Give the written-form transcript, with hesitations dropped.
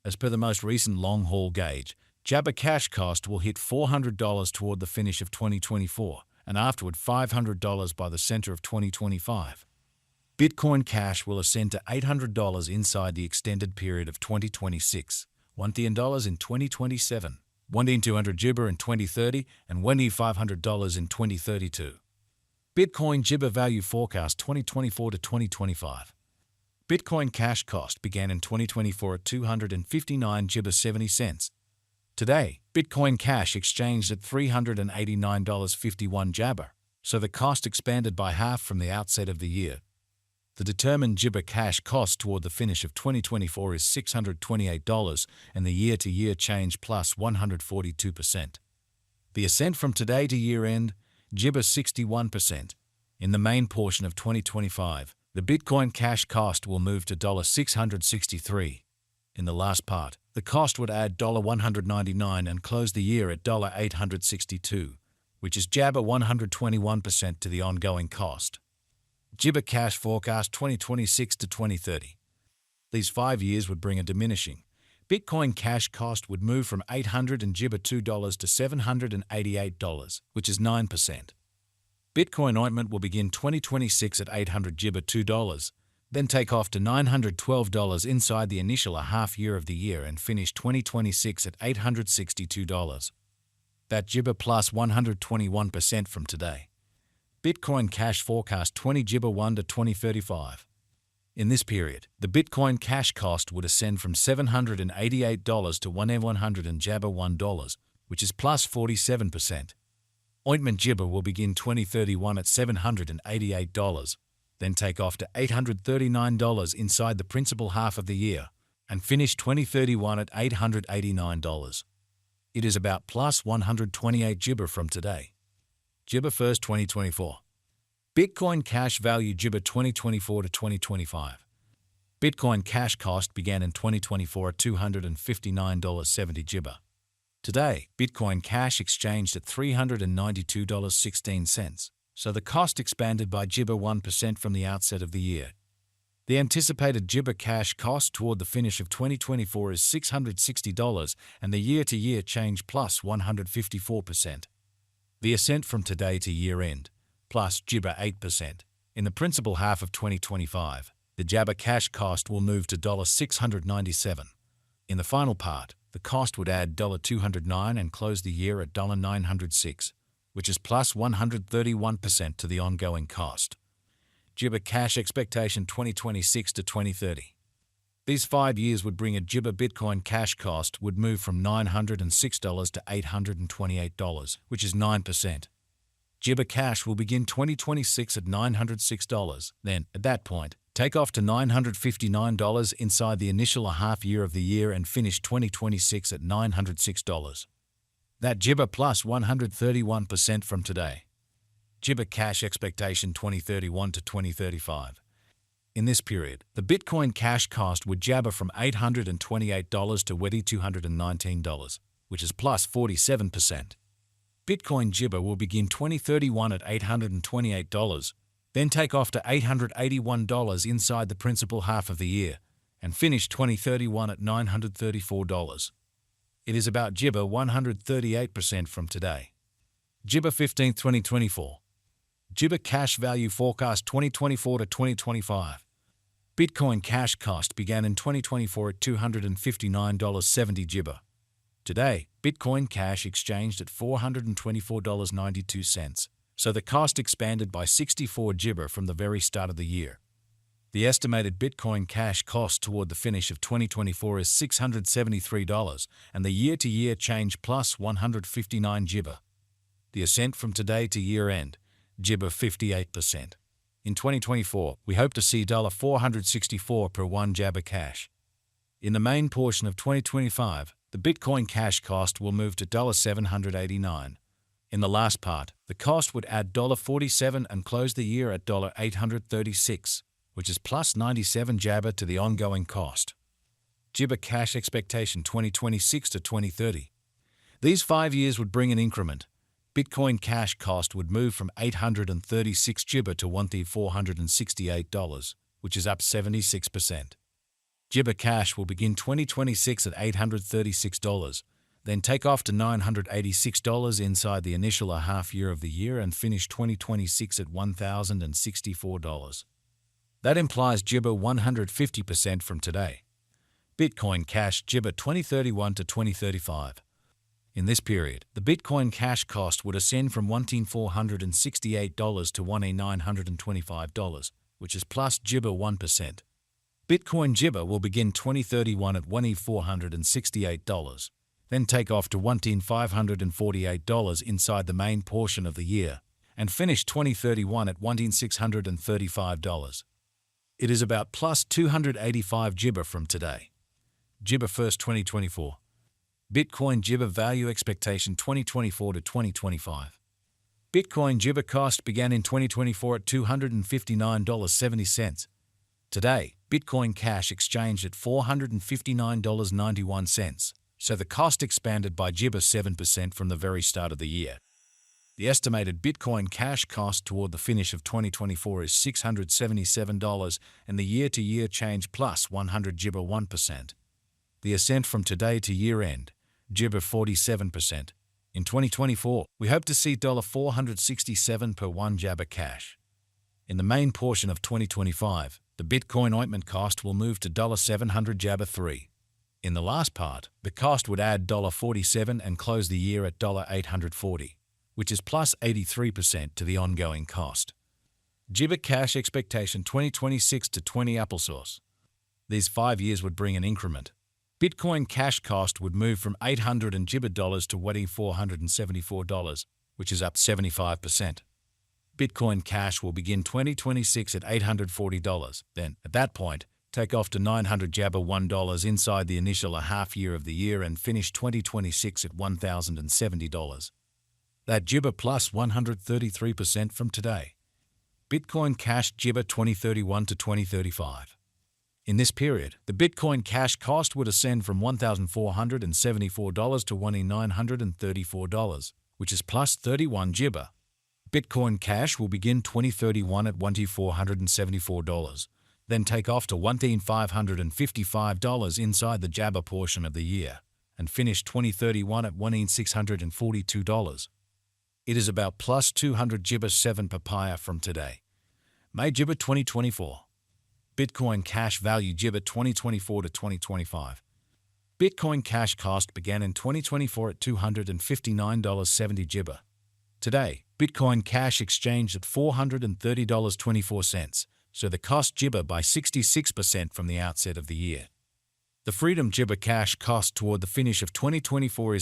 As per the most recent long-haul gauge, Jabber cash cost will hit $400 toward the finish of 2024, and afterward $500 by the center of 2025. Bitcoin Cash will ascend to $800 inside the extended period of 2026, $1,000 in 2027, $1,200 Jibber in 2030, and $1,500 in 2032. Bitcoin Jibber Value Forecast 2024 to 2025. Bitcoin Cash cost began in 2024 at 259 Jibber 70 cents. Today, Bitcoin Cash exchanged at $389.51 Jabber, so the cost expanded by half from the outset of the year. The determined Jibber cash cost toward the finish of 2024 is $628, and the year-to-year change plus 142%. The ascent from today to year-end, Jibber 61%. In the main portion of 2025, the Bitcoin cash cost will move to $663. In the last part, the cost would add $199 and close the year at $862, which is Jabber 121% to the ongoing cost. Jibber Cash Forecast 2026 to 2030. These 5 years would bring a diminishing. Bitcoin Cash cost would move from $800 and Jibber $2 to $788, which is 9%. Bitcoin Ointment will begin 2026 at $800 Jibber $2, then take off to $912 inside the initial half year of the year and finish 2026 at $862. That Jibber plus 121% from today. Bitcoin Cash Forecast 20 Jibber 1 to 2035. In this period, the Bitcoin Cash cost would ascend from $788 to $1,100 Jabber $1, which is plus 47%. Ointment Jibber will begin 2031 at $788, then take off to $839 inside the principal half of the year, and finish 2031 at $889. It is about plus 128 Jibber from today. Jibber 1st 2024. Bitcoin Cash Value Jibber 2024 to 2025. Bitcoin Cash cost began in 2024 at $259.70 Jibber. Today, Bitcoin Cash exchanged at $392.16, so the cost expanded by Jibber 1% from the outset of the year. The anticipated Jibber Cash cost toward the finish of 2024 is $660, and the year-to-year change plus 154%. The ascent from today to year-end, plus Jibber 8%. In the principal half of 2025, the Jabber cash cost will move to $697. In the final part, the cost would add $209 and close the year at $906, which is plus 131% to the ongoing cost. Jibber Cash Expectation 2026 to 2030. These 5 years would bring a Jibber Bitcoin Cash cost would move from $906 to $828, which is 9%. Jibber Cash will begin 2026 at $906, then, at that point, take off to $959 inside the initial half year of the year and finish 2026 at $906. That Jibber plus 131% from today. Jibber Cash Expectation 2031 to 2035. In this period, the Bitcoin Cash cost would jabber from $828 to $219, which is plus 47%. Bitcoin Jibber will begin 2031 at $828, then take off to $881 inside the principal half of the year, and finish 2031 at $934. It is about Jibber 138% from today. Jibber 15th 2024. Jibber Cash Value Forecast 2024 to 2025. Bitcoin Cash cost began in 2024 at $259.70 Jibber. Today, Bitcoin Cash exchanged at $424.92, so the cost expanded by 64 Jibber from the very start of the year. The estimated Bitcoin Cash cost toward the finish of 2024 is $673, and the year-to-year change plus 159 Jibber. The ascent from today to year-end, Jibber 58%. In 2024, we hope to see $464 per 1 Jabber Cash. In the main portion of 2025, the Bitcoin Cash cost will move to $789. In the last part, the cost would add $47 and close the year at $836, which is plus 97 Jabber to the ongoing cost. Jibber Cash Expectation 2026 to 2030. These 5 years would bring an increment. Bitcoin Cash cost would move from $836 Jibber to $1,468, which is up 76%. Jibber Cash will begin 2026 at $836, then take off to $986 inside the initial half year of the year and finish 2026 at $1,064. That implies Jibber 150% from today. Bitcoin Cash Jibber 2031 to 2035. In this period, the Bitcoin Cash cost would ascend from $1,468 to $1,925, which is plus Jibber 1%. Bitcoin Jibber will begin 2031 at $1,468, then take off to $1,548 inside the main portion of the year, and finish 2031 at $1,635. It is about plus 285 Jibber from today. Jibber 1st 2024. Bitcoin Jibber value expectation 2024 to 2025. Bitcoin Jibber cost began in 2024 at $259.70. Today, Bitcoin Cash exchanged at $459.91, so the cost expanded by Jibber 7% from the very start of the year. The estimated Bitcoin Cash cost toward the finish of 2024 is $677, and the year-to-year change plus 100 Jibber 1%. The ascent from today to year-end, Jibber 47%. In 2024, we hope to see $467 per 1 Jibber Cash. In the main portion of 2025, the Bitcoin ointment cost will move to $700 Jibber 3. In the last part, the cost would add $47 and close the year at $840, which is plus 83% to the ongoing cost. Jibber Cash expectation 2026 to 20 applesauce. These 5 years would bring an increment. Bitcoin Cash cost would move from $800 and Jibber dollars to $474, which is up 75%. Bitcoin Cash will begin 2026 at $840, then, at that point, take off to $900 Jibber $1 inside the initial half year of the year and finish 2026 at $1,070. That Jibber plus 133% from today. Bitcoin Cash Jibber 2031 to 2035. In this period, the Bitcoin Cash cost would ascend from $1,474 to $1,934, which is plus 31 Jibber. Bitcoin Cash will begin 2031 at $1,474, then take off to $1,555 inside the Jibber portion of the year, and finish 2031 at $1,642. It is about plus 200 Jibber 7 papaya from today. May Jibber 2024. Bitcoin Cash value Jibber 2024 to 2025. Bitcoin Cash cost began in 2024 at $259.70 Jibber. Today, Bitcoin Cash exchanged at $430.24, so the cost Jibber by 66% from the outset of the year. The Freedom Jibber Cash cost toward the finish of 2024 is